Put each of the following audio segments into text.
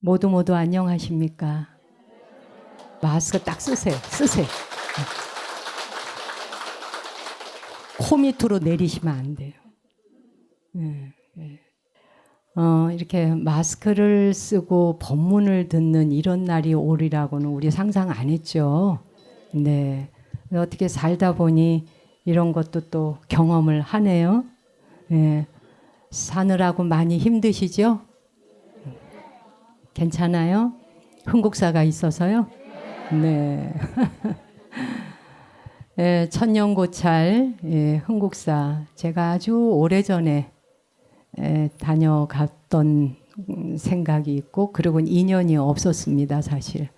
모두 모두 안녕하십니까? 마스크 딱 쓰세요. 쓰세요. 코 밑으로 내리시면 안 돼요. 이렇게 마스크를 쓰고 법문을 듣는 이런 날이 오리라고는 우리 상상 안 했죠. 네. 어떻게 살다 보니 이런 것도 또 경험을 하네요. 네. 사느라고 많이 힘드시죠? 괜찮아요? 흥국사가 있어서요? 네. 예, 천년고찰 흥국사 제가 아주 오래전에 다녀갔던 생각이 있고 그리고는 인연이 없었습니다. 사실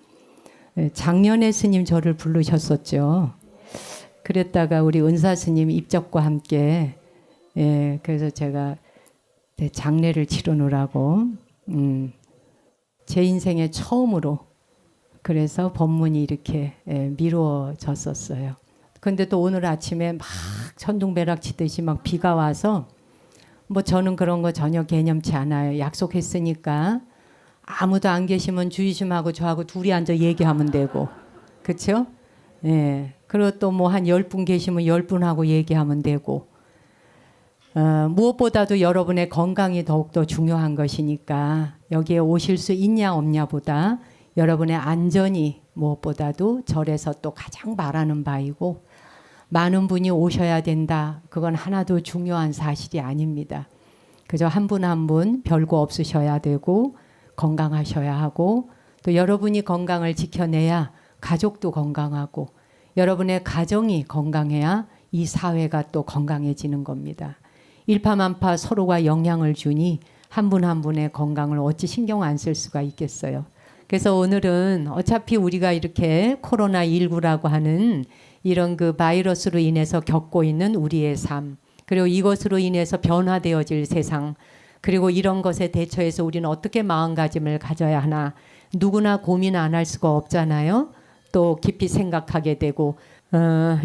작년에 스님 저를 부르셨었죠. 그랬다가 우리 은사 스님 입적과 함께 그래서 제가 장례를 치르느라고 제 인생에 처음으로 그래서 법문이 이렇게 미루어졌었어요. 근데 또 오늘 아침에 막 천둥벼락 치듯이 막 비가 와서 뭐 저는 그런 거 전혀 개념치 않아요. 약속했으니까 아무도 안 계시면 주의심하고 저하고 둘이 앉아 얘기하면 되고 그렇죠? 예. 그리고 또 뭐 한 10분 계시면 10분하고 얘기하면 되고 무엇보다도 여러분의 건강이 더욱더 중요한 것이니까 여기에 오실 수 있냐 없냐보다 여러분의 안전이 무엇보다도 절에서 또 가장 바라는 바이고 많은 분이 오셔야 된다. 그건 하나도 중요한 사실이 아닙니다. 그저 한 분 한 분 별거 없으셔야 되고 건강하셔야 하고 또 여러분이 건강을 지켜내야 가족도 건강하고 여러분의 가정이 건강해야 이 사회가 또 건강해지는 겁니다. 일파만파 서로가 영향을 주니 한 분 한 분의 건강을 어찌 신경 안 쓸 수가 있겠어요. 그래서 오늘은 어차피 우리가 이렇게 코로나19라고 하는 이런 그 바이러스로 인해서 겪고 있는 우리의 삶, 그리고 이것으로 인해서 변화되어질 세상, 그리고 이런 것에 대처해서 우리는 어떻게 마음가짐을 가져야 하나 누구나 고민 안 할 수가 없잖아요. 또 깊이 생각하게 되고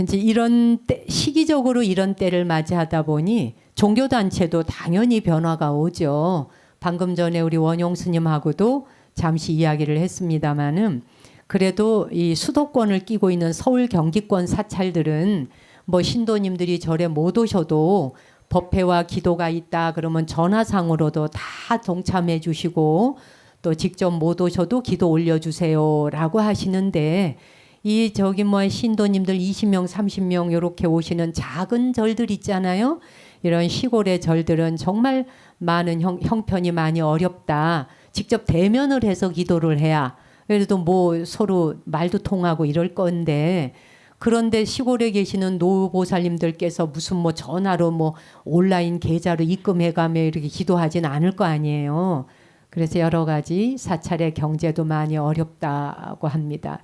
이제 이런 때, 시기적으로 이런 때를 맞이하다 보니 종교단체도 당연히 변화가 오죠. 방금 전에 우리 원용 스님하고도 잠시 이야기를 했습니다마는 그래도 이 수도권을 끼고 있는 서울 경기권 사찰들은 뭐 신도님들이 절에 못 오셔도 법회와 기도가 있다 그러면 전화상으로도 다 동참해 주시고 또 직접 못 오셔도 기도 올려주세요라고 하시는데 이 저기 뭐 신도님들 20명 30명 이렇게 오시는 작은 절들 있잖아요. 이런 시골의 절들은 정말 많은 형편이 많이 어렵다. 직접 대면을 해서 기도를 해야 그래도 뭐 서로 말도 통하고 이럴 건데 그런데 시골에 계시는 노보살님들께서 무슨 뭐 전화로 뭐 온라인 계좌로 입금해가며 이렇게 기도하진 않을 거 아니에요. 그래서 여러 가지 사찰의 경제도 많이 어렵다고 합니다.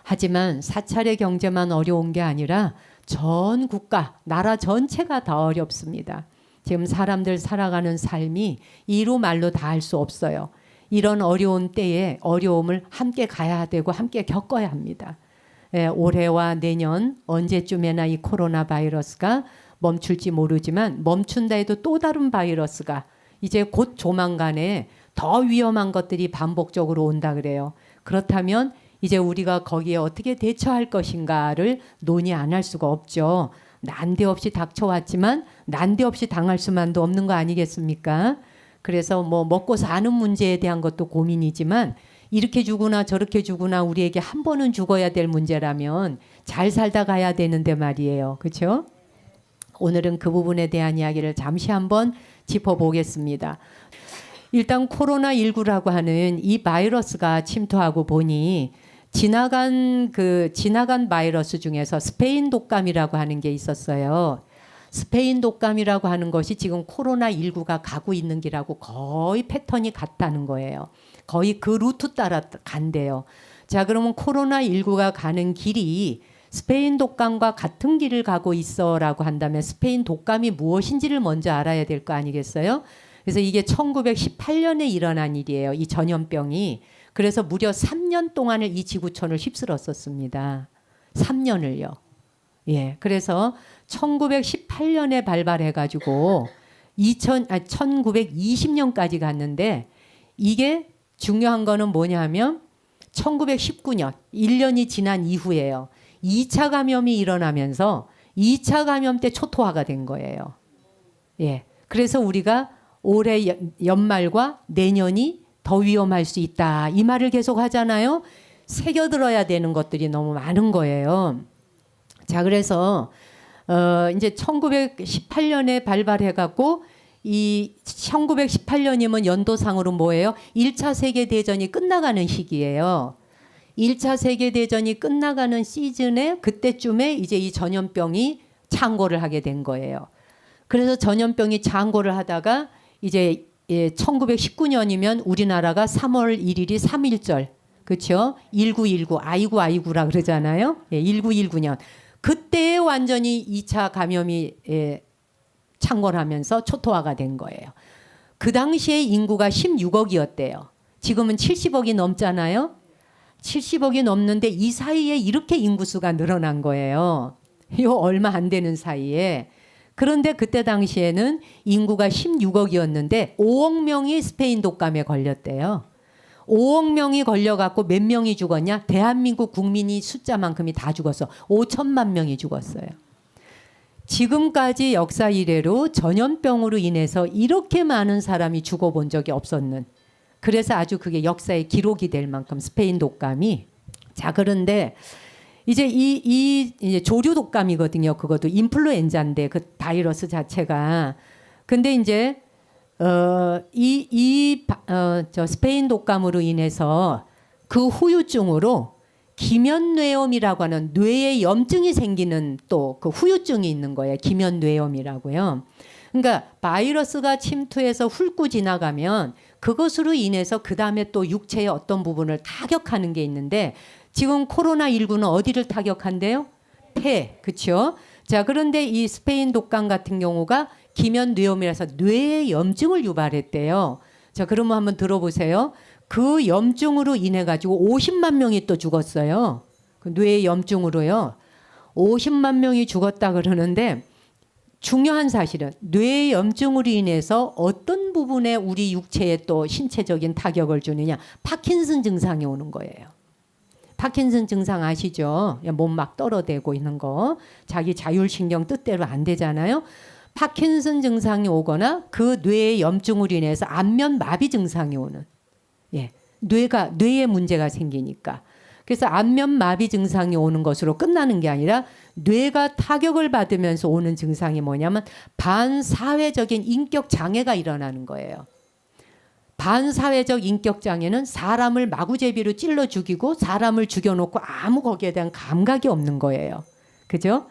하지만 사찰의 경제만 어려운 게 아니라 전 국가, 나라 전체가 다 어렵습니다. 지금 사람들 살아가는 삶이 이루 말로 다 할 수 없어요. 이런 어려운 때에 어려움을 함께 가야 되고 함께 겪어야 합니다. 올해와 내년 언제쯤에나 이 코로나 바이러스가 멈출지 모르지만 멈춘다 해도 또 다른 바이러스가 이제 곧 조만간에 더 위험한 것들이 반복적으로 온다 그래요. 그렇다면 이제 우리가 거기에 어떻게 대처할 것인가를 논의 안 할 수가 없죠. 난데없이 닥쳐왔지만 난데없이 당할 수만도 없는 거 아니겠습니까? 그래서 뭐 먹고 사는 문제에 대한 것도 고민이지만 이렇게 죽으나 저렇게 죽으나 우리에게 한 번은 죽어야 될 문제라면 잘 살다 가야 되는데 말이에요. 그렇죠? 오늘은 그 부분에 대한 이야기를 잠시 한번 짚어보겠습니다. 일단 코로나19라고 하는 이 바이러스가 침투하고 보니 지나간 바이러스 중에서 스페인 독감이라고 하는 게 있었어요. 스페인 독감이라고 하는 것이 지금 코로나19가 가고 있는 길하고 거의 패턴이 같다는 거예요. 거의 그 루트 따라 간대요. 자, 그러면 코로나19가 가는 길이 스페인 독감과 같은 길을 가고 있어라고 한다면 스페인 독감이 무엇인지를 먼저 알아야 될 거 아니겠어요? 그래서 이게 1918년에 일어난 일이에요. 이 전염병이. 그래서 무려 3년 동안을 이 지구촌을 휩쓸었었습니다. 3년을요. 예, 그래서 1918년에 발발해가지고 1920년까지 갔는데 이게 중요한 거는 뭐냐면 1919년 1년이 지난 이후에요. 2차 감염이 일어나면서 2차 감염 때 초토화가 된 거예요. 예. 그래서 우리가 올해 연말과 내년이 더 위험할 수 있다. 이 말을 계속 하잖아요. 새겨들어야 되는 것들이 너무 많은 거예요. 자, 그래서 이제 1918년에 발발해갖고 이 1918년이면 연도상으로 뭐예요? 1차 세계대전이 끝나가는 시기예요. 1차 세계대전이 끝나가는 시즌에 그때쯤에 이제 이 전염병이 창궐을 하게 된 거예요. 그래서 전염병이 창궐을 하다가 이제 1919년이면 우리나라가 3월 1일이 3.1절, 그렇죠? 1919, 아이구라 그러잖아요. 1919년. 그때 완전히 2차 감염이 창궐하면서 초토화가 된 거예요. 그 당시에 인구가 16억이었대요. 지금은 70억이 넘잖아요. 70억이 넘는데 이 사이에 이렇게 인구수가 늘어난 거예요. 이 얼마 안 되는 사이에. 그런데 그때 당시에는 인구가 16억이었는데 5억 명이 스페인 독감에 걸렸대요. 5억 명이 걸려갖고 몇 명이 죽었냐? 대한민국 국민이 숫자만큼이 다 죽었어. 5천만 명이 죽었어요. 지금까지 역사 이래로 전염병으로 인해서 이렇게 많은 사람이 죽어본 적이 없었는. 그래서 아주 그게 역사의 기록이 될 만큼 스페인 독감이. 자, 그런데 이제 이제 조류 독감이거든요. 그것도 인플루엔자인데 그 바이러스 자체가. 근데 이제 저 스페인 독감으로 인해서 그 후유증으로 기면뇌염이라고 하는 뇌에 염증이 생기는 또 그 후유증이 있는 거예요. 기면뇌염이라고요. 그러니까 바이러스가 침투해서 훑고 지나가면 그것으로 인해서 그 다음에 또 육체의 어떤 부분을 타격하는 게 있는데 지금 코로나19는 어디를 타격한대요? 폐, 그렇죠? 자, 그런데 이 스페인 독감 같은 경우가 기면뇌염이라서 뇌에 염증을 유발했대요. 자, 그러면 한번 들어보세요. 그 염증으로 인해 가지고 50만 명이 또 죽었어요. 그 뇌의 염증으로요. 50만 명이 죽었다 그러는데 중요한 사실은 뇌의 염증으로 인해서 어떤 부분에 우리 육체에 또 신체적인 타격을 주느냐. 파킨슨 증상이 오는 거예요. 파킨슨 증상 아시죠? 몸 막 떨어대고 있는 거. 자기 자율신경 뜻대로 안 되잖아요. 파킨슨 증상이 오거나 그 뇌의 염증으로 인해서 안면 마비 증상이 오는. 뇌에 문제가 생기니까. 그래서 안면 마비 증상이 오는 것으로 끝나는 게 아니라 뇌가 타격을 받으면서 오는 증상이 뭐냐면 반사회적인 인격 장애가 일어나는 거예요. 반사회적 인격 장애는 사람을 마구제비로 찔러 죽이고 사람을 죽여놓고 아무 거기에 대한 감각이 없는 거예요. 그죠?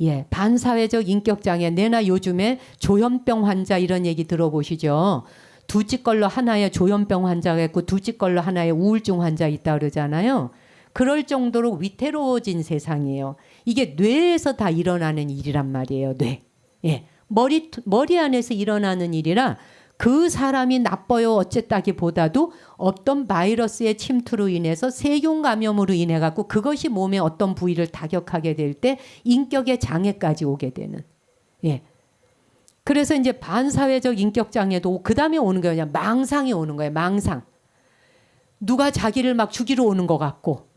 예, 반사회적 인격 장애. 내나 요즘에 조현병 환자 이런 얘기 들어보시죠? 두 찌걸로 하나의 조현병 환자가 있고 두 찌걸로 하나의 우울증 환자 있다 그러잖아요. 그럴 정도로 위태로워진 세상이에요. 이게 뇌에서 다 일어나는 일이란 말이에요. 뇌. 예, 머리 안에서 일어나는 일이라 그 사람이 나빠요 어쨌다기보다도 어떤 바이러스의 침투로 인해서 세균 감염으로 인해 갖고 그것이 몸의 어떤 부위를 타격하게 될 때 인격의 장애까지 오게 되는. 예. 그래서 이제 반사회적 인격 장애도 그 다음에 오는 게 뭐냐, 망상이 오는 거예요. 망상. 누가 자기를 막 죽이러 오는 것 같고,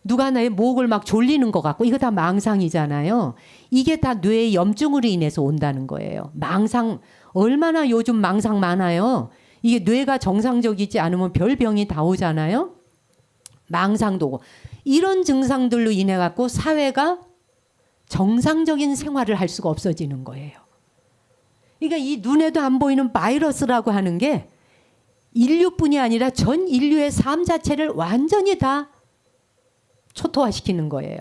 누가 나의 목을 막 졸리는 것 같고, 이거 다 망상이잖아요. 이게 다 뇌의 염증으로 인해서 온다는 거예요. 망상. 얼마나 요즘 망상 많아요. 이게 뇌가 정상적이지 않으면 별 병이 다 오잖아요. 망상도 오고. 이런 증상들로 인해 갖고 사회가 정상적인 생활을 할 수가 없어지는 거예요. 그러니까 이 눈에도 안 보이는 바이러스라고 하는 게 인류뿐이 아니라 전 인류의 삶 자체를 완전히 다 초토화시키는 거예요.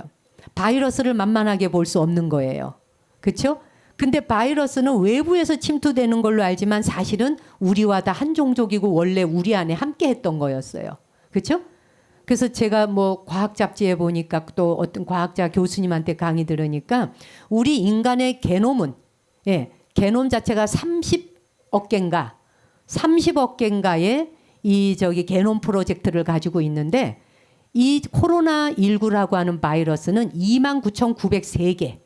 바이러스를 만만하게 볼 수 없는 거예요. 그렇죠? 근데 바이러스는 외부에서 침투되는 걸로 알지만 사실은 우리와 다 한 종족이고 원래 우리 안에 함께 했던 거였어요. 그렇죠? 그래서 제가 뭐 과학 잡지에 보니까 또 어떤 과학자 교수님한테 강의 들으니까 우리 인간의 게놈은 게놈 자체가 30억 개인가 30억 개인가의 이 게놈 프로젝트를 가지고 있는데 이 코로나19라고 하는 바이러스는 29,903개.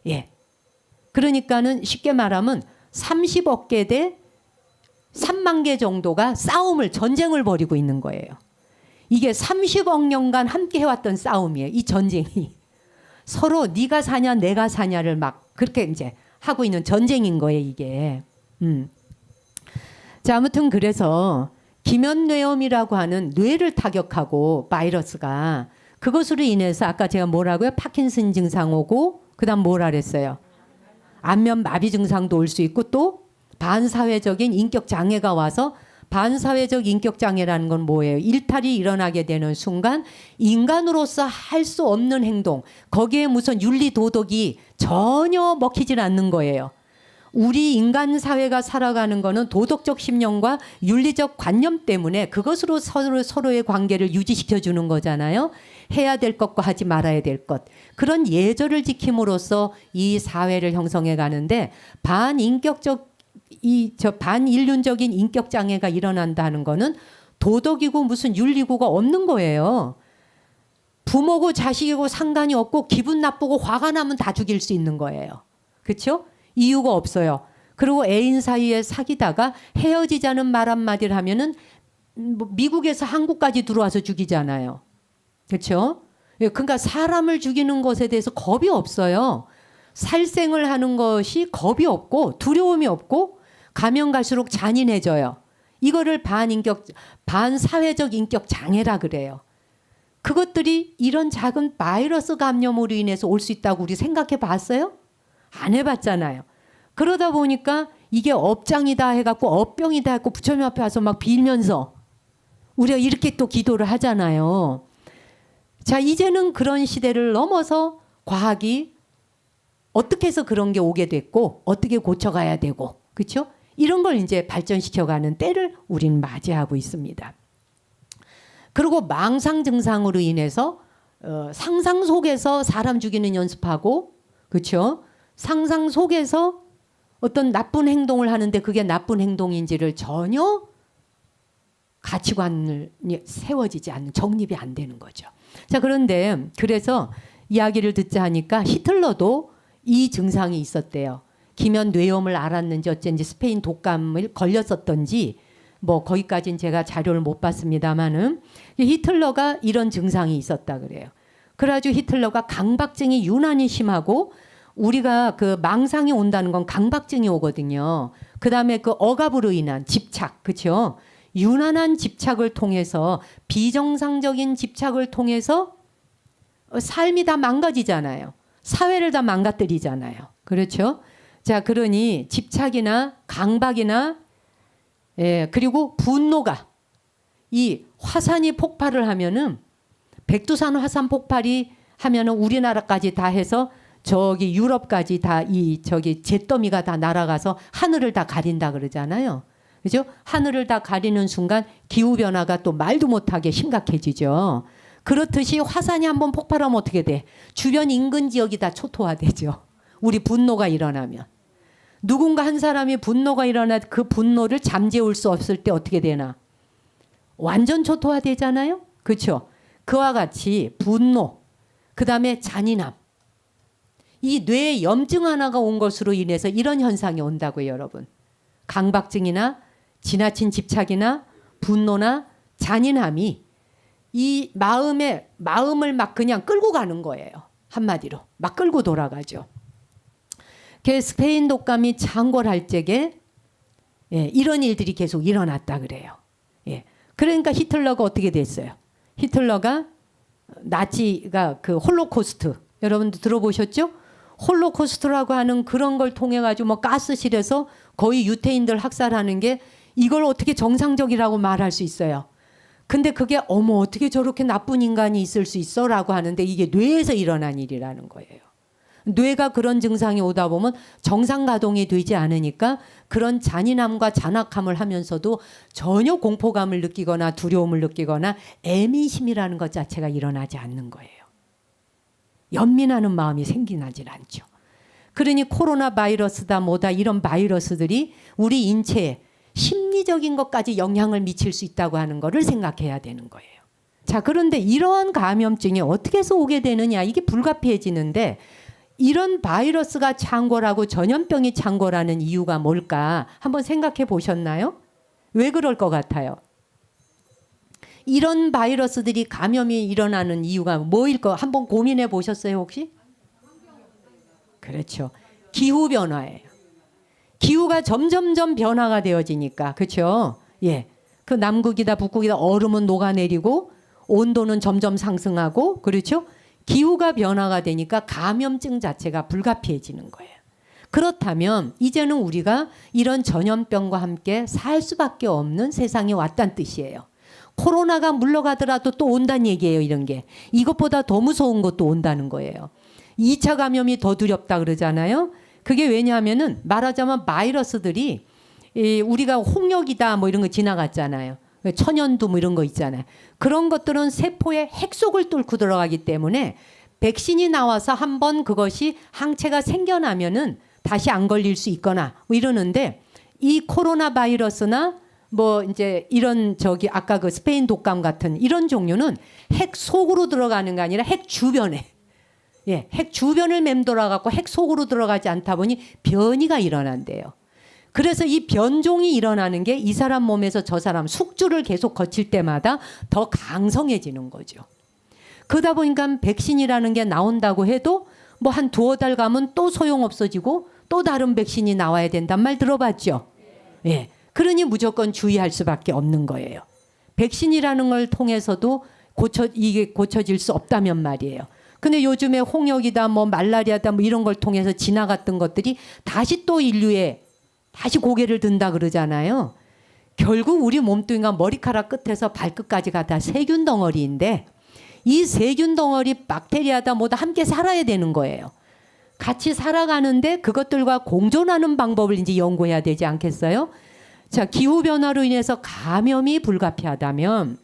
예. 그러니까는 쉽게 말하면 30억 개 대 3만 개 정도가 전쟁을 벌이고 있는 거예요. 이게 30억 년간 함께 해왔던 싸움이에요. 이 전쟁이. 서로 네가 사냐 내가 사냐를 막 그렇게 이제 하고 있는 전쟁인 거예요, 이게. 자, 아무튼 그래서 기면뇌염이라고 하는 뇌를 타격하고 바이러스가 그것으로 인해서 아까 제가 뭐라고요? 파킨슨 증상 오고 그다음 뭐라 그랬어요? 안면 마비 증상도 올 수 있고 또 반사회적인 인격 장애가 와서 반사회적 인격 장애라는 건 뭐예요? 일탈이 일어나게 되는 순간 인간으로서 할 수 없는 행동, 거기에 무슨 윤리 도덕이 전혀 먹히질 않는 거예요. 우리 인간 사회가 살아가는 거는 도덕적 신념과 윤리적 관념 때문에 그것으로 서로의 관계를 유지시켜 주는 거잖아요. 해야 될 것과 하지 말아야 될 것. 그런 예절을 지킴으로써 이 사회를 형성해 가는데 반인륜적인 인격 장애가 일어난다는 거는 도덕이고 무슨 윤리고가 없는 거예요. 부모고 자식이고 상관이 없고 기분 나쁘고 화가 나면 다 죽일 수 있는 거예요. 그렇죠? 이유가 없어요. 그리고 애인 사이에 사귀다가 헤어지자는 말 한마디를 하면은 미국에서 한국까지 들어와서 죽이잖아요. 그렇죠? 그러니까 사람을 죽이는 것에 대해서 겁이 없어요. 살생을 하는 것이 겁이 없고 두려움이 없고 가면 갈수록 잔인해져요. 이거를 반사회적 인격 장애라 그래요. 그것들이 이런 작은 바이러스 감염으로 인해서 올 수 있다고 우리 생각해 봤어요? 안 해봤잖아요. 그러다 보니까 이게 업장이다 해갖고 업병이다 해갖고 부처님 앞에 와서 막 빌면서 우리가 이렇게 또 기도를 하잖아요. 자, 이제는 그런 시대를 넘어서 과학이 어떻게 해서 그런 게 오게 됐고 어떻게 고쳐가야 되고 그렇죠? 이런 걸 이제 발전시켜가는 때를 우리는 맞이하고 있습니다. 그리고 망상 증상으로 인해서 상상 속에서 사람 죽이는 연습하고 그렇죠? 상상 속에서 어떤 나쁜 행동을 하는데 그게 나쁜 행동인지를 전혀 가치관을 세워지지 않는 정립이 안 되는 거죠. 자, 그런데 그래서 이야기를 듣자 하니까 히틀러도 이 증상이 있었대요. 기면뇌염을 알았는지 어쩐지 스페인 독감을 걸렸었던지 뭐 거기까지는 제가 자료를 못 봤습니다만은 히틀러가 이런 증상이 있었다 그래요. 그래가지고 히틀러가 강박증이 유난히 심하고 우리가 그 망상이 온다는 건 강박증이 오거든요. 그다음에 그 억압으로 인한 집착, 그렇죠? 유난한 집착을 통해서 비정상적인 집착을 통해서 삶이 다 망가지잖아요. 사회를 다 망가뜨리잖아요. 그렇죠? 자, 그러니 집착이나 강박이나 그리고 분노가 이 화산이 폭발을 하면은 백두산 화산 폭발이 하면은 우리나라까지 다 해서 저기 유럽까지 다 저기 잿더미가 다 날아가서 하늘을 다 가린다 그러잖아요. 그죠? 하늘을 다 가리는 순간 기후변화가 또 말도 못하게 심각해지죠. 그렇듯이 화산이 한번 폭발하면 어떻게 돼? 주변 인근 지역이 다 초토화되죠. 우리 분노가 일어나면. 누군가 한 사람이 분노가 일어나 그 분노를 잠재울 수 없을 때 어떻게 되나? 완전 초토화되잖아요. 그렇죠? 그와 같이 분노, 그다음에 잔인함. 이 뇌에 염증 하나가 온 것으로 인해서 이런 현상이 온다고요, 여러분. 강박증이나 지나친 집착이나 분노나 잔인함이 이 마음을 막 그냥 끌고 가는 거예요. 한마디로 막 끌고 돌아가죠. 스페인 독감이 창궐할 적에 이런 일들이 계속 일어났다 그래요. 그러니까 히틀러가 어떻게 됐어요? 히틀러가 나치가 그 홀로코스트 여러분도 들어보셨죠? 홀로코스트라고 하는 그런 걸 통해 가지고 뭐 가스실에서 거의 유태인들 학살하는 게 이걸 어떻게 정상적이라고 말할 수 있어요. 근데 그게 어머 어떻게 저렇게 나쁜 인간이 있을 수 있어라고 하는데 이게 뇌에서 일어난 일이라는 거예요. 뇌가 그런 증상이 오다 보면 정상 가동이 되지 않으니까 그런 잔인함과 잔악함을 하면서도 전혀 공포감을 느끼거나 두려움을 느끼거나 애민심이라는 것 자체가 일어나지 않는 거예요. 연민하는 마음이 생기나질 않죠. 그러니 코로나 바이러스다 뭐다 이런 바이러스들이 우리 인체에 심리적인 것까지 영향을 미칠 수 있다고 하는 것을 생각해야 되는 거예요. 자, 그런데 이러한 감염증이 어떻게 해서 오게 되느냐 이게 불가피해지는데 이런 바이러스가 창궐하고 전염병이 창궐하는 이유가 뭘까 한번 생각해 보셨나요? 왜 그럴 것 같아요? 이런 바이러스들이 감염이 일어나는 이유가 뭐일 거 한번 고민해 보셨어요 혹시? 그렇죠. 기후 변화예요. 기후가 점점점 변화가 되어지니까 그렇죠. 예, 그 남극이다 북극이다 얼음은 녹아내리고 온도는 점점 상승하고 그렇죠. 기후가 변화가 되니까 감염증 자체가 불가피해지는 거예요. 그렇다면 이제는 우리가 이런 전염병과 함께 살 수밖에 없는 세상이 왔다는 뜻이에요. 코로나가 물러가더라도 또 온다는 얘기예요. 이런 게. 이것보다 더 무서운 것도 온다는 거예요. 2차 감염이 더 두렵다 그러잖아요. 그게 왜냐하면은 말하자면 바이러스들이 우리가 홍역이다 뭐 이런 거 지나갔잖아요. 천연두 뭐 이런 거 있잖아요. 그런 것들은 세포의 핵 속을 뚫고 들어가기 때문에 백신이 나와서 한번 그것이 항체가 생겨나면은 다시 안 걸릴 수 있거나 뭐 이러는데 이 코로나 바이러스나 뭐 이제 이런 저기 아까 그 스페인 독감 같은 이런 종류는 핵 속으로 들어가는 게 아니라 핵 주변에 예, 핵 주변을 맴돌아 갖고 핵 속으로 들어가지 않다 보니 변이가 일어난대요. 그래서 이 변종이 일어나는 게 이 사람 몸에서 저 사람 숙주를 계속 거칠 때마다 더 강성해지는 거죠. 그러다 보니까 백신이라는 게 나온다고 해도 뭐 한 두어 달 가면 또 소용없어지고 또 다른 백신이 나와야 된단 말 들어봤죠. 예. 그러니 무조건 주의할 수밖에 없는 거예요. 백신이라는 걸 통해서도 이게 고쳐질 수 없다면 말이에요. 근데 요즘에 홍역이다 뭐 말라리아다 뭐 이런 걸 통해서 지나갔던 것들이 다시 또 인류에 다시 고개를 든다 그러잖아요. 결국 우리 몸뚱이가 머리카락 끝에서 발끝까지가 다 세균 덩어리인데 이 세균 덩어리 박테리아다 뭐다 함께 살아야 되는 거예요. 같이 살아가는데 그것들과 공존하는 방법을 이제 연구해야 되지 않겠어요? 자, 기후변화로 인해서 감염이 불가피하다면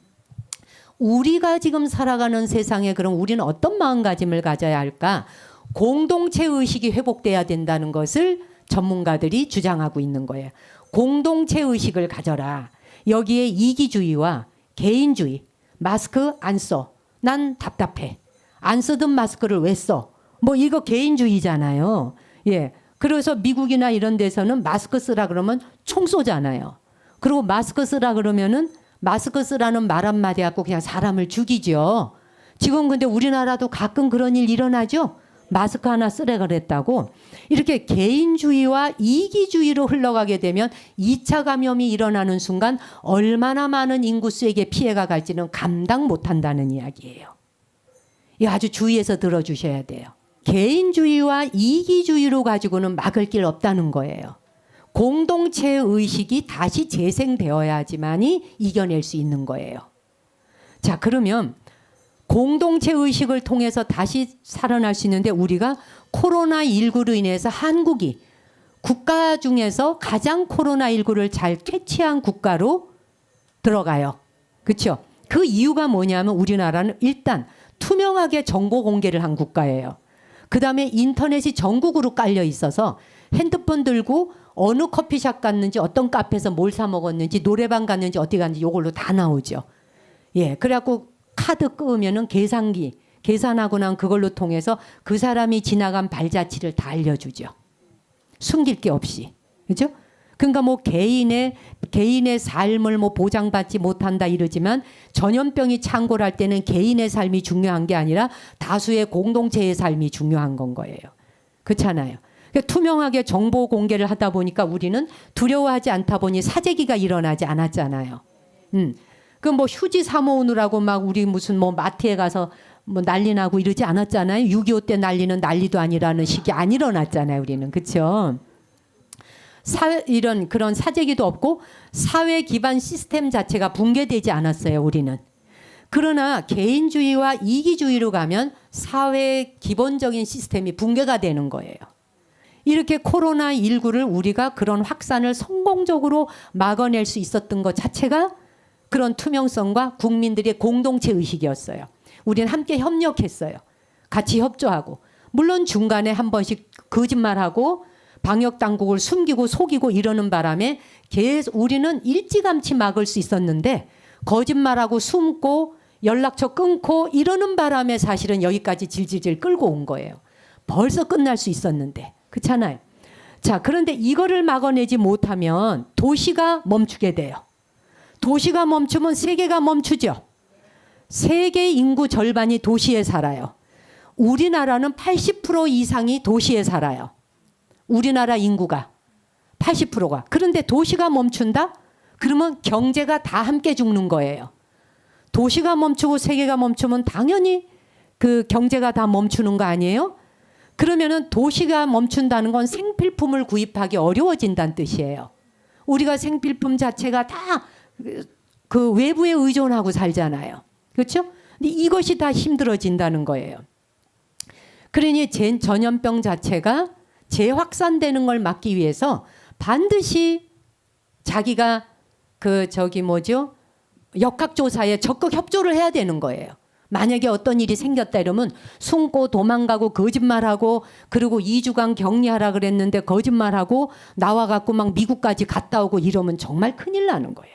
우리가 지금 살아가는 세상에 그럼 우리는 어떤 마음가짐을 가져야 할까? 공동체 의식이 회복돼야 된다는 것을 전문가들이 주장하고 있는 거예요. 공동체 의식을 가져라. 여기에 이기주의와 개인주의, 마스크 안 써. 난 답답해. 안 쓰던 마스크를 왜 써? 뭐 이거 개인주의잖아요. 예. 그래서 미국이나 이런 데서는 마스크 쓰라 그러면 총 쏘잖아요. 그리고 마스크 쓰라 그러면은 마스크 쓰라는 말 한마디 갖고 그냥 사람을 죽이죠. 지금 근데 우리나라도 가끔 그런 일 일어나죠. 마스크 하나 쓰래 그랬다고. 이렇게 개인주의와 이기주의로 흘러가게 되면 2차 감염이 일어나는 순간 얼마나 많은 인구수에게 피해가 갈지는 감당 못한다는 이야기예요. 이 아주 주의해서 들어주셔야 돼요. 개인주의와 이기주의로 가지고는 막을 길 없다는 거예요. 공동체 의식이 다시 재생되어야지만이 이겨낼 수 있는 거예요. 자, 그러면 공동체 의식을 통해서 다시 살아날 수 있는데 우리가 코로나19로 인해서 한국이 국가 중에서 가장 코로나19를 잘 캐치한 국가로 들어가요. 그렇죠? 그 이유가 뭐냐면 우리나라는 일단 투명하게 정보 공개를 한 국가예요. 그다음에 인터넷이 전국으로 깔려 있어서 핸드폰 들고 어느 커피숍 갔는지 어떤 카페에서 뭘 사 먹었는지 노래방 갔는지 어디 갔는지 이걸로 다 나오죠. 예, 그래갖고 카드 끄면은 계산기 계산하고 난 그걸로 통해서 그 사람이 지나간 발자취를 다 알려주죠. 숨길 게 없이. 그죠? 그러니까 뭐 개인의 삶을 뭐 보장받지 못한다 이러지만 전염병이 창궐할 때는 개인의 삶이 중요한 게 아니라 다수의 공동체의 삶이 중요한 건 거예요. 그렇잖아요. 그러니까 투명하게 정보 공개를 하다 보니까 우리는 두려워하지 않다 보니 사재기가 일어나지 않았잖아요. 그 뭐 휴지 사 모으느라고 막 우리 무슨 뭐 마트에 가서 뭐 난리 나고 이러지 않았잖아요. 6.25 때 난리는 난리도 아니라는 식이 안 일어났잖아요. 우리는. 그렇죠? 이런 그런 사재기도 없고 사회 기반 시스템 자체가 붕괴되지 않았어요. 우리는. 그러나 개인주의와 이기주의로 가면 사회의 기본적인 시스템이 붕괴가 되는 거예요. 이렇게 코로나19를 우리가 그런 확산을 성공적으로 막아낼 수 있었던 것 자체가 그런 투명성과 국민들의 공동체 의식이었어요. 우리는 함께 협력했어요. 같이 협조하고. 물론 중간에 한 번씩 거짓말하고 방역당국을 숨기고 속이고 이러는 바람에 계속 우리는 일찌감치 막을 수 있었는데 거짓말하고 숨고 연락처 끊고 이러는 바람에 사실은 여기까지 질질질 끌고 온 거예요. 벌써 끝날 수 있었는데. 그렇잖아요. 자, 그런데 이거를 막아내지 못하면 도시가 멈추게 돼요. 도시가 멈추면 세계가 멈추죠. 세계 인구 절반이 도시에 살아요. 우리나라는 80% 이상이 도시에 살아요. 우리나라 인구가 80%가. 그런데 도시가 멈춘다? 그러면 경제가 다 함께 죽는 거예요. 도시가 멈추고 세계가 멈추면 당연히 그 경제가 다 멈추는 거 아니에요? 그러면은 도시가 멈춘다는 건 생필품을 구입하기 어려워진다는 뜻이에요. 우리가 생필품 자체가 다 그 외부에 의존하고 살잖아요. 그렇죠? 근데 이것이 다 힘들어진다는 거예요. 그러니 전염병 자체가 재확산되는 걸 막기 위해서 반드시 자기가 역학조사에 적극 협조를 해야 되는 거예요. 만약에 어떤 일이 생겼다 이러면 숨고 도망가고 거짓말하고 그리고 2주간 격리하라 그랬는데 거짓말하고 나와갖고 막 미국까지 갔다 오고 이러면 정말 큰일 나는 거예요.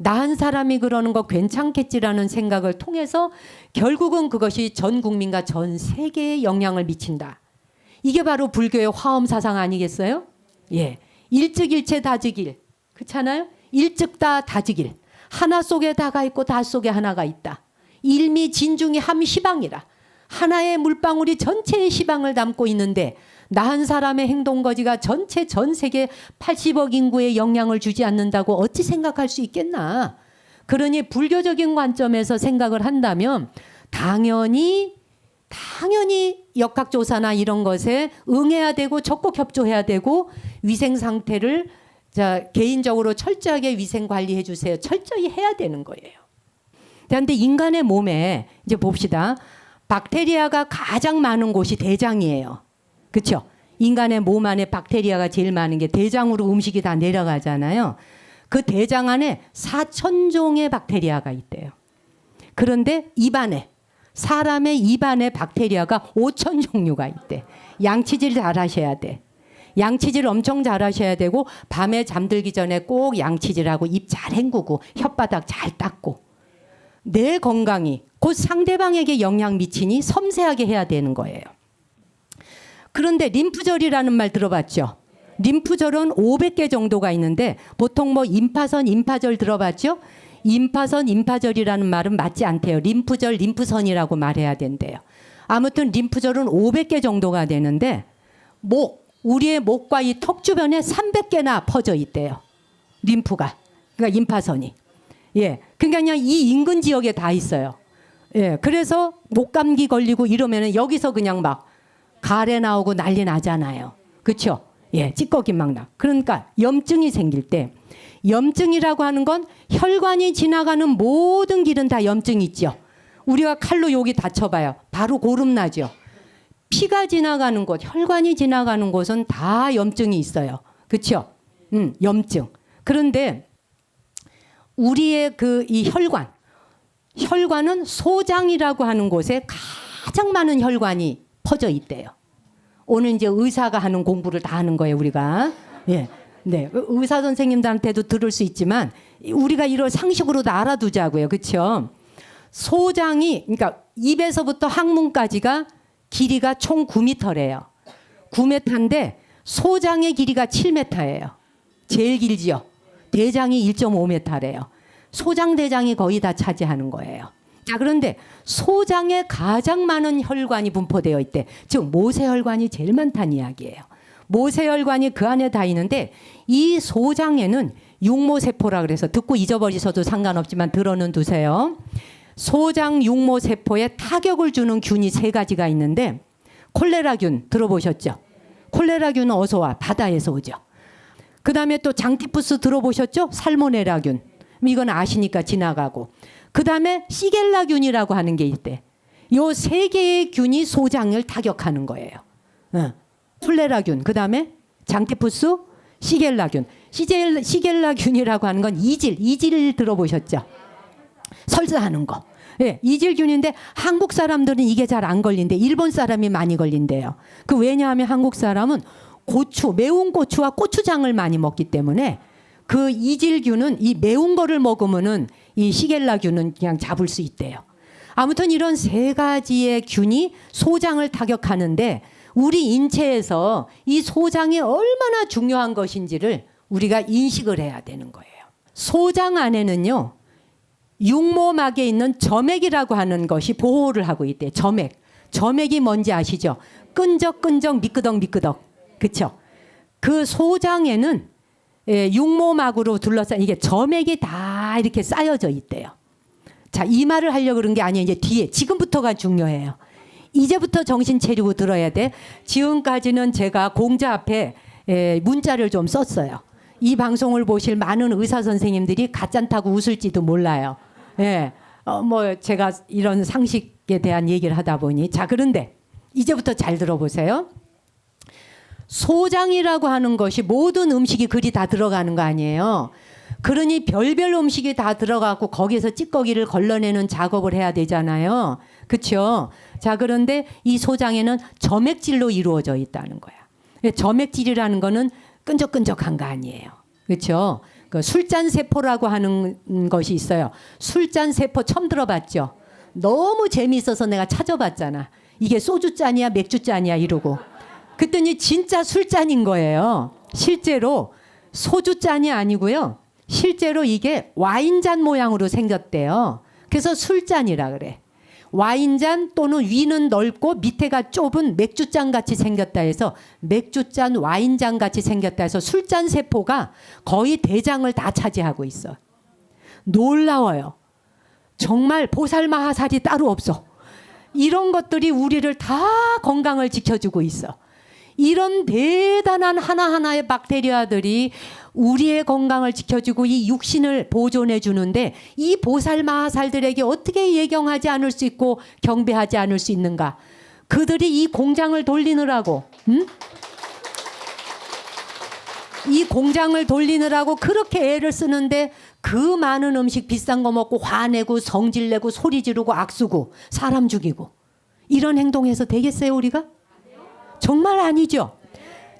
나 한 사람이 그러는 거 괜찮겠지라는 생각을 통해서 결국은 그것이 전 국민과 전 세계에 영향을 미친다. 이게 바로 불교의 화엄 사상 아니겠어요? 예, 일즉일체 다즉일. 그렇잖아요? 일즉다 다즉일. 하나 속에 다가 있고 다 속에 하나가 있다. 일미 진중이 함시방이라. 하나의 물방울이 전체의 시방을 담고 있는데 나 한 사람의 행동거지가 전체 전 세계 80억 인구에 영향을 주지 않는다고 어찌 생각할 수 있겠나. 그러니 불교적인 관점에서 생각을 한다면 당연히 역학조사나 이런 것에 응해야 되고 적극 협조해야 되고 위생 상태를 개인적으로 철저하게 위생 관리해 주세요. 철저히 해야 되는 거예요. 그런데 인간의 몸에 이제 봅시다. 박테리아가 가장 많은 곳이 대장이에요. 그렇죠? 인간의 몸 안에 박테리아가 제일 많은 게 대장으로 음식이 다 내려가잖아요. 그 대장 안에 4,000종의 박테리아가 있대요. 그런데 입안에 사람의 입안에 박테리아가 5,000종류가 있대. 양치질 잘 하셔야 돼. 양치질 엄청 잘 하셔야 되고 밤에 잠들기 전에 꼭 양치질하고 입 잘 헹구고 혓바닥 잘 닦고 내 건강이 곧 상대방에게 영향 미치니 섬세하게 해야 되는 거예요. 그런데 림프절이라는 말 들어봤죠? 림프절은 500개 정도가 있는데 보통 임파선, 임파절 들어봤죠? 임파선, 임파절이라는 말은 맞지 않대요. 림프절, 림프선이라고 말해야 된대요. 아무튼 림프절은 500개 정도가 되는데 우리의 목과 이 턱 주변에 300개나 퍼져 있대요. 림프가. 그러니까 임파선이. 예. 그러니까 그냥 이 인근 지역에 다 있어요. 예. 그래서 목감기 걸리고 이러면은 여기서 그냥 막 가래 나오고 난리 나잖아요. 그렇죠? 예, 찌꺼기 막 나. 그러니까 염증이 생길 때 염증이라고 하는 건 혈관이 지나가는 모든 길은 다 염증이 있죠. 우리가 칼로 여기 다쳐봐요. 바로 고름 나죠. 피가 지나가는 곳, 혈관이 지나가는 곳은 다 염증이 있어요. 그렇죠? 염증. 그런데 우리의 이 혈관은 소장이라고 하는 곳에 가장 많은 혈관이 퍼져 있대요. 오늘 이제 의사가 하는 공부를 다 하는 거예요, 우리가. 예. 네. 의사 선생님들한테도 들을 수 있지만 우리가 이걸 상식으로도 알아두자고요. 그렇죠? 소장이 그러니까 입에서부터 항문까지가 길이가 총 9m래요. 9m인데 소장의 길이가 7m예요. 제일 길지요. 대장이 1.5m래요. 소장 대장이 거의 다 차지하는 거예요. 자, 그런데 소장에 가장 많은 혈관이 분포되어 있대. 즉 모세혈관이 제일 많다는 이야기예요. 모세혈관이 그 안에 다 있는데 이 소장에는 육모세포라 그래서 듣고 잊어버리셔도 상관없지만 들어는 두세요. 소장 육모세포에 타격을 주는 균이 3가지가 있는데 콜레라균 들어보셨죠? 콜레라균은 어디서 와? 바다에서 오죠. 그 다음에 또 장티푸스 들어보셨죠? 살모네라균. 이건 아시니까 지나가고. 그 다음에 시겔라균이라고 하는 게 있대. 요 3개의 균이 소장을 타격하는 거예요. 콜레라균, 그 다음에 장티푸스, 시겔라균. 시겔라균이라고 하는 건 이질 들어보셨죠? 설사하는 거. 예, 이질균인데 한국 사람들은 이게 잘 안 걸린대. 일본 사람이 많이 걸린대요. 왜냐하면 한국 사람은 매운 고추와 고추장을 많이 먹기 때문에 그 이질균은 이 매운 거를 먹으면은 이 시겔라균은 그냥 잡을 수 있대요. 아무튼 이런 3가지의 균이 소장을 타격하는데 우리 인체에서 이 소장이 얼마나 중요한 것인지를 우리가 인식을 해야 되는 거예요. 소장 안에는요, 육모막에 있는 점액이라고 하는 것이 보호를 하고 있대요. 점액. 점액이 뭔지 아시죠? 끈적끈적 미끄덕미끄덕. 그렇죠? 그 소장에는 육모막으로 둘러싼 이게 점액이 다 이렇게 쌓여져 있대요. 자, 이 말을 하려고 그런 게 아니에요. 이제 뒤에 지금부터가 중요해요. 이제부터 정신 차리고 들어야 돼. 지금까지는 제가 공자 앞에 문자를 좀 썼어요. 이 방송을 보실 많은 의사 선생님들이 가짠다고 웃을지도 몰라요. 예, 뭐 제가 이런 상식에 대한 얘기를 하다 보니 자, 그런데 이제부터 잘 들어보세요. 소장이라고 하는 것이 모든 음식이 그리 다 들어가는 거 아니에요. 그러니 별별 음식이 다 들어가고 거기에서 찌꺼기를 걸러내는 작업을 해야 되잖아요. 그렇죠? 자, 그런데 이 소장에는 점액질로 이루어져 있다는 거야. 점액질이라는 거는 끈적끈적한 거 아니에요. 그렇죠? 그 술잔 세포라고 하는 것이 있어요. 술잔 세포 처음 들어봤죠? 너무 재미있어서 내가 찾아봤잖아. 이게 소주잔이야 맥주잔이야 이러고. 그랬더니 진짜 술잔인 거예요. 실제로 소주잔이 아니고요. 실제로 이게 와인잔 모양으로 생겼대요. 그래서 술잔이라 그래. 와인잔 또는 위는 넓고 밑에가 좁은 맥주잔 같이 생겼다 해서 맥주잔 와인잔 같이 생겼다 해서 술잔 세포가 거의 대장을 다 차지하고 있어. 놀라워요. 정말 보살마하살이 따로 없어. 이런 것들이 우리를 다 건강을 지켜주고 있어. 이런 대단한 하나하나의 박테리아들이 우리의 건강을 지켜주고 이 육신을 보존해 주는데 이 보살마하살들에게 어떻게 예경하지 않을 수 있고 경배하지 않을 수 있는가? 그들이 이 공장을 돌리느라고 이 공장을 돌리느라고 그렇게 애를 쓰는데 그 많은 음식 비싼 거 먹고 화내고 성질내고 소리 지르고 악쓰고 사람 죽이고 이런 행동해서 되겠어요 우리가? 정말 아니죠.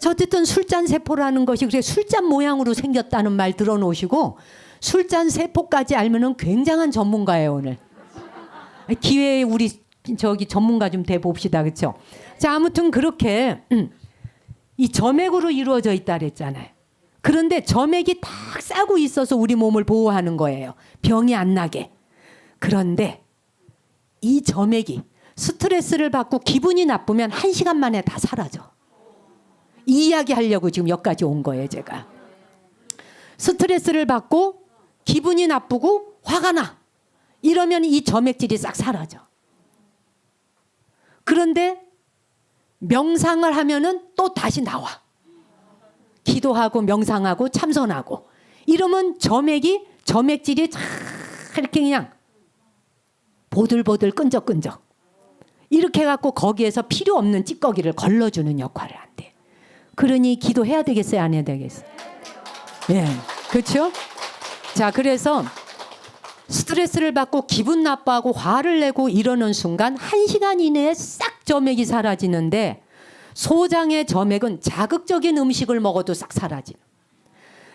어쨌든 술잔 세포라는 것이 그래 술잔 모양으로 생겼다는 말 들어놓으시고 술잔 세포까지 알면은 굉장한 전문가예요 오늘. 기회에 우리 저기 전문가 좀 돼 봅시다, 그렇죠? 자, 아무튼 그렇게 이 점액으로 이루어져 있다 그랬잖아요. 그런데 점액이 딱 싸고 있어서 우리 몸을 보호하는 거예요. 병이 안 나게. 그런데 이 점액이 스트레스를 받고 기분이 나쁘면 1시간 만에 다 사라져. 이 이야기 하려고 지금 여기까지 온 거예요, 제가. 스트레스를 받고 기분이 나쁘고 화가 나. 이러면 이 점액질이 싹 사라져. 그런데 명상을 하면은 또 다시 나와. 기도하고 명상하고 참선하고. 이러면 점액질이 쫙 이렇게 그냥 보들보들 끈적끈적. 이렇게 해갖고 거기에서 필요 없는 찌꺼기를 걸러주는 역할을 한대. 그러니 기도해야 되겠어요? 안 해야 되겠어요? 예, 그렇죠? 자, 그래서 스트레스를 받고 기분 나빠하고 화를 내고 이러는 순간 1시간 이내에 싹 점액이 사라지는데 소장의 점액은 자극적인 음식을 먹어도 싹 사라지는.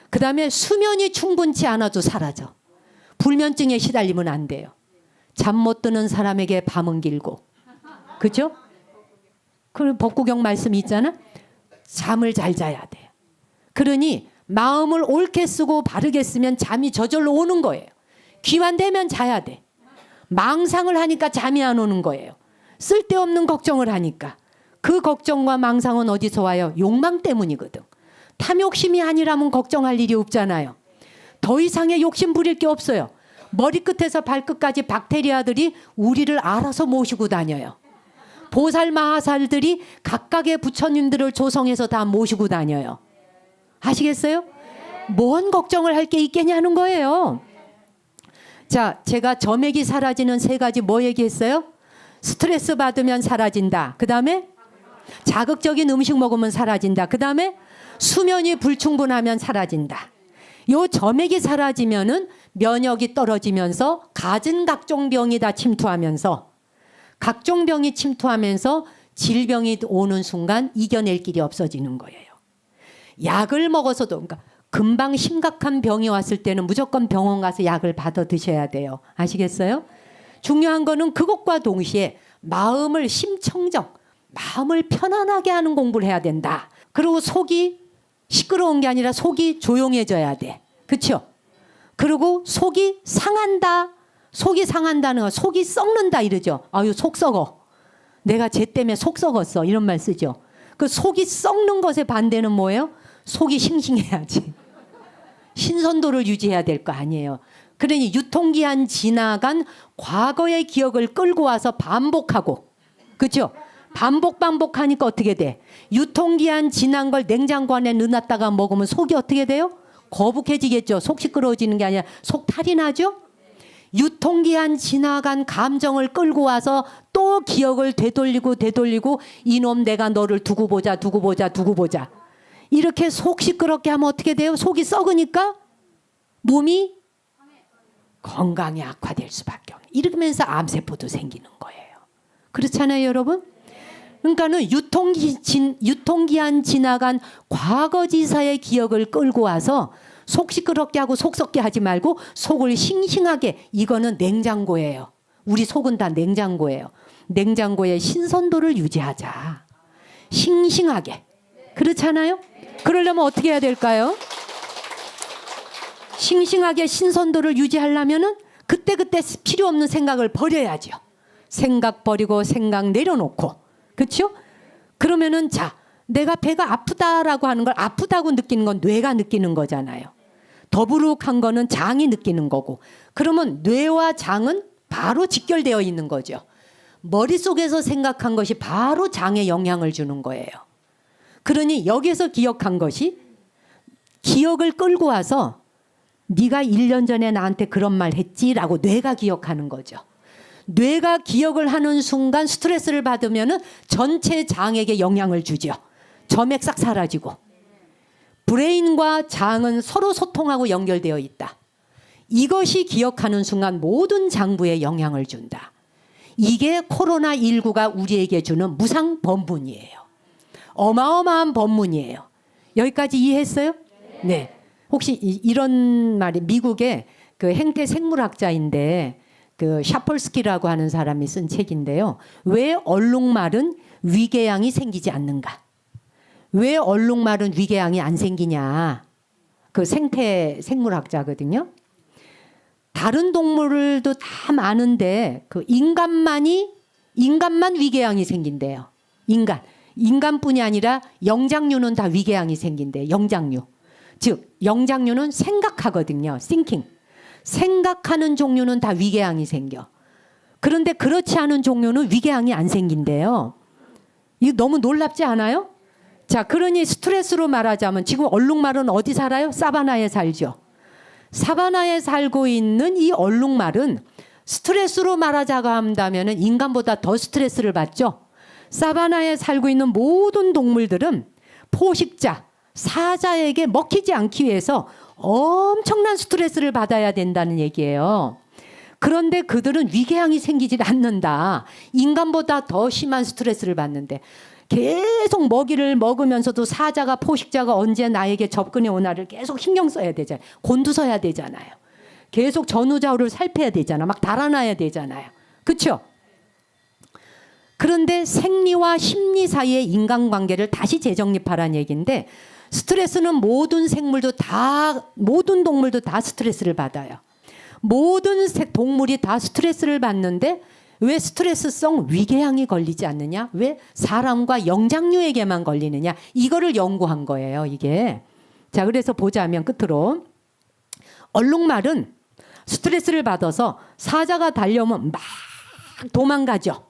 그 다음에 수면이 충분치 않아도 사라져. 불면증에 시달리면 안 돼요. 잠 못 드는 사람에게 밤은 길고. 그죠? 그 법구경 말씀이 있잖아. 잠을 잘 자야 돼. 그러니 마음을 옳게 쓰고 바르게 쓰면 잠이 저절로 오는 거예요. 귀만 대면 자야 돼. 망상을 하니까 잠이 안 오는 거예요. 쓸데없는 걱정을 하니까. 그 걱정과 망상은 어디서 와요? 욕망 때문이거든. 탐욕심이 아니라면 걱정할 일이 없잖아요. 더 이상의 욕심 부릴 게 없어요. 머리끝에서 발끝까지 박테리아들이 우리를 알아서 모시고 다녀요. 보살마하살들이 각각의 부처님들을 조성해서 다 모시고 다녀요. 아시겠어요? 뭔 걱정을 할 게 있겠냐는 거예요. 자, 제가 점액이 사라지는 3가지 뭐 얘기했어요? 스트레스 받으면 사라진다. 그 다음에 자극적인 음식 먹으면 사라진다. 그 다음에 수면이 불충분하면 사라진다. 요 점액이 사라지면은 면역이 떨어지면서 갖은 각종 병이 다 침투하면서 각종 병이 침투하면서 질병이 오는 순간 이겨낼 길이 없어지는 거예요. 약을 먹어서도 그러니까 금방 심각한 병이 왔을 때는 무조건 병원 가서 약을 받아 드셔야 돼요. 아시겠어요? 중요한 거는 그것과 동시에 마음을 심청정, 마음을 편안하게 하는 공부를 해야 된다. 그리고 속이 시끄러운 게 아니라 속이 조용해져야 돼. 그렇죠? 그리고 속이 상한다. 속이 상한다는 거, 속이 썩는다 이러죠. 아유, 속 썩어. 내가 쟤 때문에 속 썩었어. 이런 말 쓰죠. 그 속이 썩는 것의 반대는 뭐예요? 속이 싱싱해야지. 신선도를 유지해야 될 거 아니에요. 그러니 유통기한 지나간 과거의 기억을 끌고 와서 반복하고, 그렇죠? 반복하니까 어떻게 돼? 유통기한 지난 걸 냉장고 안에 넣어놨다가 먹으면 속이 어떻게 돼요? 거북해지겠죠. 속 시끄러워지는 게 아니라 속 탈이 나죠. 유통기한 지나간 감정을 끌고 와서 또 기억을 되돌리고 이놈 내가 너를 두고 보자. 이렇게 속 시끄럽게 하면 어떻게 돼요? 속이 썩으니까 몸이 건강이 악화될 수밖에 없는. 이러면서 암세포도 생기는 거예요. 그렇잖아요, 여러분? 그러니까는 유통기한 지나간 과거지사의 기억을 끌고 와서 속 시끄럽게 하고 속 썩게 하지 말고 속을 싱싱하게. 이거는 냉장고예요. 우리 속은 다 냉장고예요. 냉장고의 신선도를 유지하자. 싱싱하게. 그렇잖아요? 그러려면 어떻게 해야 될까요? 싱싱하게 신선도를 유지하려면은 그때그때 필요 없는 생각을 버려야죠. 생각 버리고 생각 내려놓고. 그렇죠? 그러면은 자, 내가 배가 아프다라고 하는 걸 아프다고 느끼는 건 뇌가 느끼는 거잖아요. 더부룩한 거는 장이 느끼는 거고. 그러면 뇌와 장은 바로 직결되어 있는 거죠. 머릿속에서 생각한 것이 바로 장에 영향을 주는 거예요. 그러니 여기서 기억한 것이 기억을 끌고 와서 네가 1년 전에 나한테 그런 말 했지라고 뇌가 기억하는 거죠. 뇌가 기억을 하는 순간 스트레스를 받으면 전체 장에게 영향을 주죠. 점액 싹 사라지고. 브레인과 장은 서로 소통하고 연결되어 있다. 이것이 기억하는 순간 모든 장부에 영향을 준다. 이게 코로나19가 우리에게 주는 무상 법문이에요. 어마어마한 법문이에요. 여기까지 이해했어요? 네. 혹시 이런 말이 미국의 그 행태 생물학자인데 그 샤펄스키라고 하는 사람이 쓴 책인데요. 왜 얼룩말은 위궤양이 생기지 않는가? 왜 얼룩말은 위궤양이 안 생기냐? 그 생태 생물학자거든요. 다른 동물들도 다 많은데 그 인간만 위궤양이 생긴대요. 인간뿐이 아니라 영장류는 다 위궤양이 생긴대요. 영장류. 즉 영장류는 생각하거든요. thinking. 생각하는 종류는 다 위궤양이 생겨. 그런데 그렇지 않은 종류는 위궤양이 안 생긴대요. 이거 너무 놀랍지 않아요? 자, 그러니 스트레스로 말하자면 지금 얼룩말은 어디 살아요? 사바나에 살죠. 사바나에 살고 있는 이 얼룩말은 스트레스로 말하자고 한다면 인간보다 더 스트레스를 받죠. 사바나에 살고 있는 모든 동물들은 포식자, 사자에게 먹히지 않기 위해서 엄청난 스트레스를 받아야 된다는 얘기예요. 그런데 그들은 위궤양이 생기질 않는다. 인간보다 더 심한 스트레스를 받는데 계속 먹이를 먹으면서도 사자가 포식자가 언제 나에게 접근해 오나를 계속 신경 써야 되잖아요. 곤두서야 되잖아요. 계속 전후좌우를 살펴야 되잖아. 막 달아나야 되잖아요. 그렇죠? 그런데 생리와 심리 사이의 인간관계를 다시 재정립하라는 얘기인데 스트레스는 모든 동물도 다 스트레스를 받아요. 모든 동물이 다 스트레스를 받는데 왜 스트레스성 위궤양이 걸리지 않느냐? 왜 사람과 영장류에게만 걸리느냐? 이거를 연구한 거예요, 이게. 자, 그래서 보자면 끝으로 얼룩말은 스트레스를 받아서 사자가 달려오면 막 도망가죠.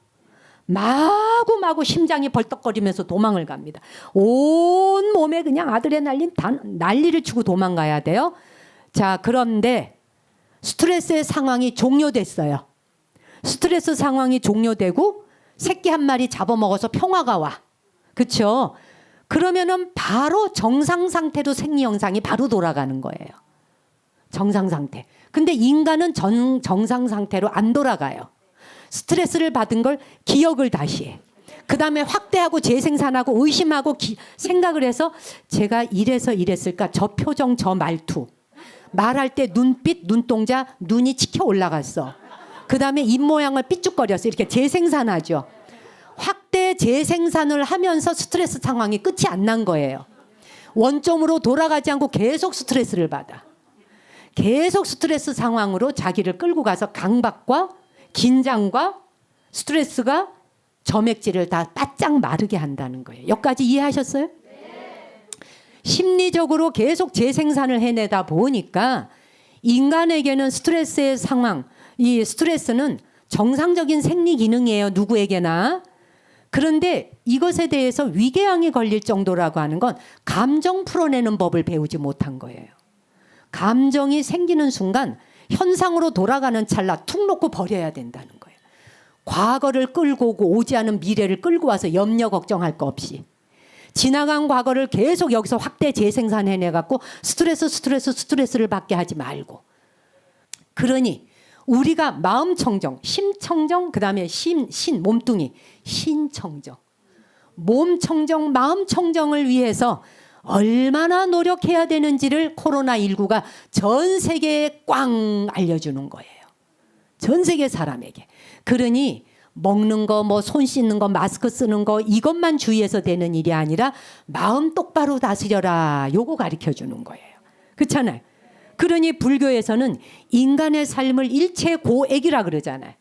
마구마구 심장이 벌떡거리면서 도망을 갑니다. 온 몸에 그냥 아드레날린 난리를 치고 도망가야 돼요. 자, 그런데 스트레스의 상황이 종료됐어요. 스트레스 상황이 종료되고 새끼 한 마리 잡아먹어서 평화가 와. 그렇죠? 그러면은 바로 정상 상태로 생리 현상이 바로 돌아가는 거예요. 정상 상태. 근데 인간은 정상 상태로 안 돌아가요. 스트레스를 받은 걸 기억을 다시 해. 그 다음에 확대하고 재생산하고 의심하고 생각을 해서 제가 이래서 이랬을까? 저 표정, 저 말투. 말할 때 눈빛, 눈동자, 눈이 치켜 올라갔어. 그 다음에 입모양을 삐죽거렸어. 이렇게 재생산하죠. 확대 재생산을 하면서 스트레스 상황이 끝이 안 난 거예요. 원점으로 돌아가지 않고 계속 스트레스를 받아. 계속 스트레스 상황으로 자기를 끌고 가서 강박과 긴장과 스트레스가 점액질을 다 바짝 마르게 한다는 거예요. 여기까지 이해하셨어요? 심리적으로 계속 재생산을 해내다 보니까 인간에게는 스트레스의 상황, 이 스트레스는 정상적인 생리 기능이에요. 누구에게나. 그런데 이것에 대해서 위궤양이 걸릴 정도라고 하는 건 감정 풀어내는 법을 배우지 못한 거예요. 감정이 생기는 순간 현상으로 돌아가는 찰나 툭 놓고 버려야 된다는 거예요. 과거를 끌고 오지 않은 미래를 끌고 와서 염려 걱정할 거 없이 지나간 과거를 계속 여기서 확대 재생산해내갖고 스트레스를 받게 하지 말고. 그러니 우리가 마음 청정, 심 청정, 그 다음에 신, 몸뚱이, 신 청정. 몸 청정, 마음 청정을 위해서 얼마나 노력해야 되는지를 코로나19가 전 세계에 꽝 알려주는 거예요. 전 세계 사람에게. 그러니 먹는 거, 뭐 손 씻는 거, 마스크 쓰는 거 이것만 주의해서 되는 일이 아니라 마음 똑바로 다스려라. 요거 가르쳐 주는 거예요. 그렇잖아요. 그러니 불교에서는 인간의 삶을 일체고액이라 그러잖아요.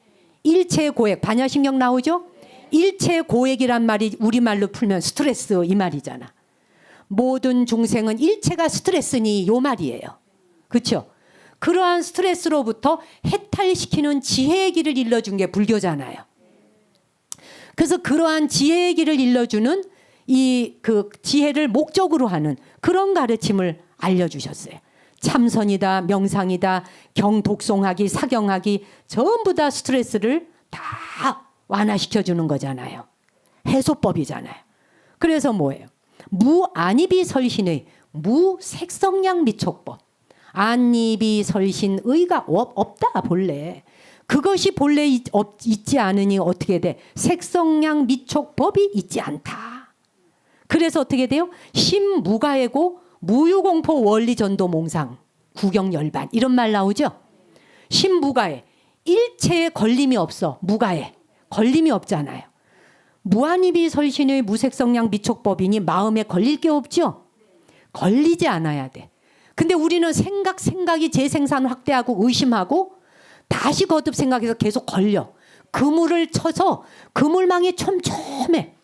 일체고액, 반야신경 나오죠? 일체고액이란 말이 우리말로 풀면 스트레스 이 말이잖아. 모든 중생은 일체가 스트레스니 요 말이에요. 그렇죠? 그러한 스트레스로부터 해탈시키는 지혜의 길을 일러준 게 불교잖아요. 그래서 그러한 지혜의 길을 일러주는 그 지혜를 목적으로 하는 그런 가르침을 알려주셨어요. 참선이다, 명상이다, 경독송하기, 사경하기 전부 다 스트레스를 다 완화시켜주는 거잖아요. 해소법이잖아요. 그래서 뭐예요? 무안이비설신의 무색성량 미촉법. 안이비설신의가 없다 본래. 그것이 본래 있지 않으니 어떻게 돼? 색성량 미촉법이 있지 않다. 그래서 어떻게 돼요? 심무가해고 무유공포 원리전도몽상 구경열반 이런 말 나오죠? 심무가해. 일체에 걸림이 없어. 무가해. 걸림이 없잖아요. 무한이비설신의 무색성량 미촉법이니 마음에 걸릴 게 없죠? 걸리지 않아야 돼. 근데 우리는 생각이 재생산 확대하고 의심하고 다시 거듭 생각해서 계속 걸려. 그물을 쳐서 그물망이 촘촘해.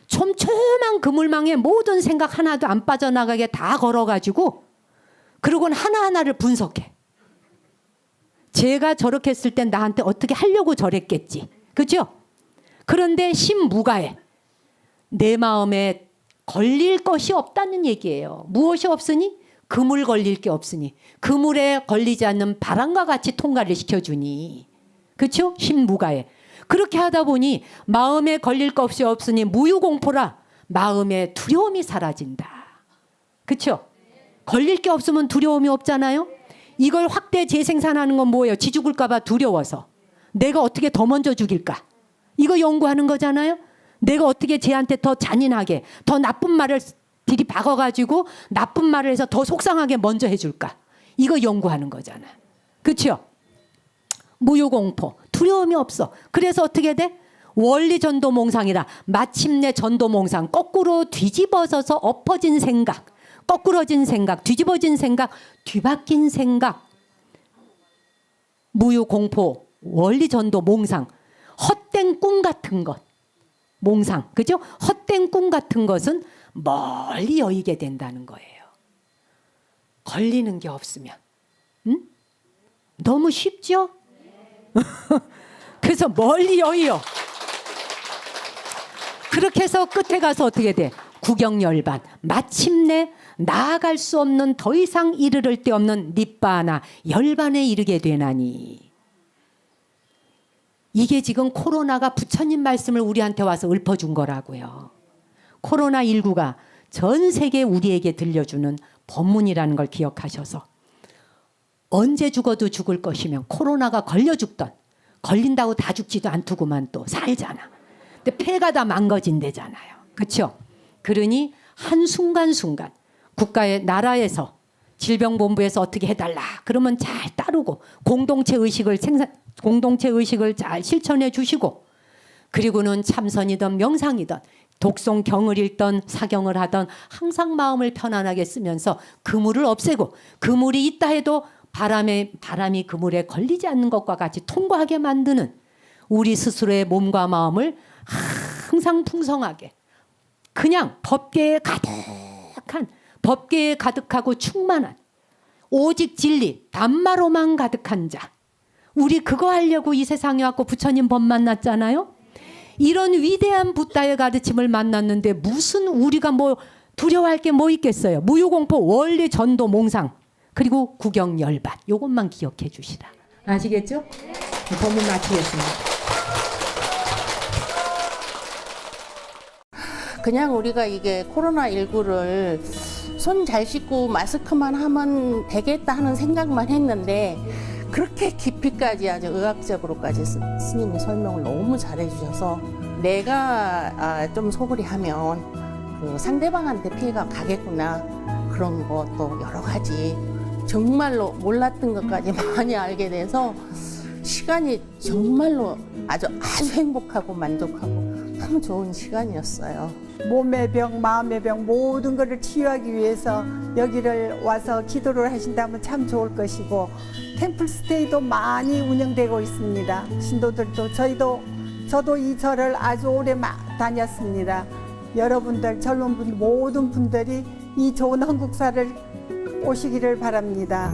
촘촘한 그물망에 모든 생각 하나도 안 빠져나가게 다 걸어가지고 그러고는 하나하나를 분석해. 제가 저렇게 했을 땐 나한테 어떻게 하려고 저랬겠지. 그죠? 그런데 심무가해. 내 마음에 걸릴 것이 없다는 얘기예요. 무엇이 없으니? 그물 걸릴 게 없으니. 그물에 걸리지 않는 바람과 같이 통과를 시켜주니. 그렇죠? 심무가해. 그렇게 하다 보니 마음에 걸릴 것이 없으니 무유공포라. 마음의 두려움이 사라진다. 그렇죠? 걸릴 게 없으면 두려움이 없잖아요. 이걸 확대 재생산하는 건 뭐예요? 지 죽을까 봐 두려워서. 내가 어떻게 더 먼저 죽일까? 이거 연구하는 거잖아요. 내가 어떻게 쟤한테 더 잔인하게 더 나쁜 말을 들이박아가지고 나쁜 말을 해서 더 속상하게 먼저 해줄까? 이거 연구하는 거잖아. 그렇죠? 무유공포. 두려움이 없어. 그래서 어떻게 돼? 원리전도몽상이라. 마침내 전도몽상. 거꾸로 뒤집어져서 엎어진 생각. 거꾸러진 생각. 뒤집어진 생각. 뒤바뀐 생각. 무유공포. 원리전도몽상. 헛된 꿈 같은 것. 몽상. 그죠? 헛된 꿈 같은 것은 멀리 여의게 된다는 거예요. 걸리는 게 없으면. 응? 너무 쉽죠? 그래서 멀리 여의요. 그렇게 해서 끝에 가서 어떻게 돼? 구경열반. 마침내 나아갈 수 없는 더 이상 이르를 데 없는 니바나 열반에 이르게 되나니. 이게 지금 코로나가 부처님 말씀을 우리한테 와서 읊어준 거라고요. 코로나19가 전 세계 우리에게 들려주는 법문이라는 걸 기억하셔서 언제 죽어도 죽을 것이면 코로나가 걸려 죽던 걸린다고 다 죽지도 않더구만 또 살잖아. 근데 폐가 다 망가진대잖아요. 그렇죠? 그러니 한순간순간 국가의 나라에서 질병본부에서 어떻게 해달라 그러면 잘 따르고 공동체 의식을 잘 실천해 주시고 그리고는 참선이든 명상이든 독송 경을 읽던 사경을 하던 항상 마음을 편안하게 쓰면서 그물을 없애고 그물이 있다 해도 바람이 그물에 걸리지 않는 것과 같이 통과하게 만드는 우리 스스로의 몸과 마음을 항상 풍성하게 그냥 법계에 가득하고 충만한 오직 진리 단마로만 가득한 자, 우리 그거 하려고 이 세상에 왔고 부처님 법 만났잖아요. 이런 위대한 붓다의 가르침을 만났는데 무슨 우리가 뭐 두려워할 게 뭐 있겠어요. 무유공포 원리 전도 몽상 그리고 구경 열반, 요것만 기억해 주시라. 아시겠죠? 법문 마치겠습니다. 그냥 우리가 이게 코로나19를 손 잘 씻고 마스크만 하면 되겠다 하는 생각만 했는데 그렇게 깊이까지 아주 의학적으로까지 스님이 설명을 너무 잘해 주셔서 내가 좀 소홀히 하면 그 상대방한테 피해가 가겠구나, 그런 것도 여러 가지 정말로 몰랐던 것까지 많이 알게 돼서 시간이 정말로 아주 행복하고 만족하고 너무 좋은 시간이었어요. 몸의 병, 마음의 병 모든 것을 치유하기 위해서 여기를 와서 기도를 하신다면 참 좋을 것이고, 템플스테이도 많이 운영되고 있습니다. 신도들도 저도 이 절을 아주 오래 다녔습니다. 여러분들 젊은 분 모든 분들이 이 좋은 한국사를 오시기를 바랍니다.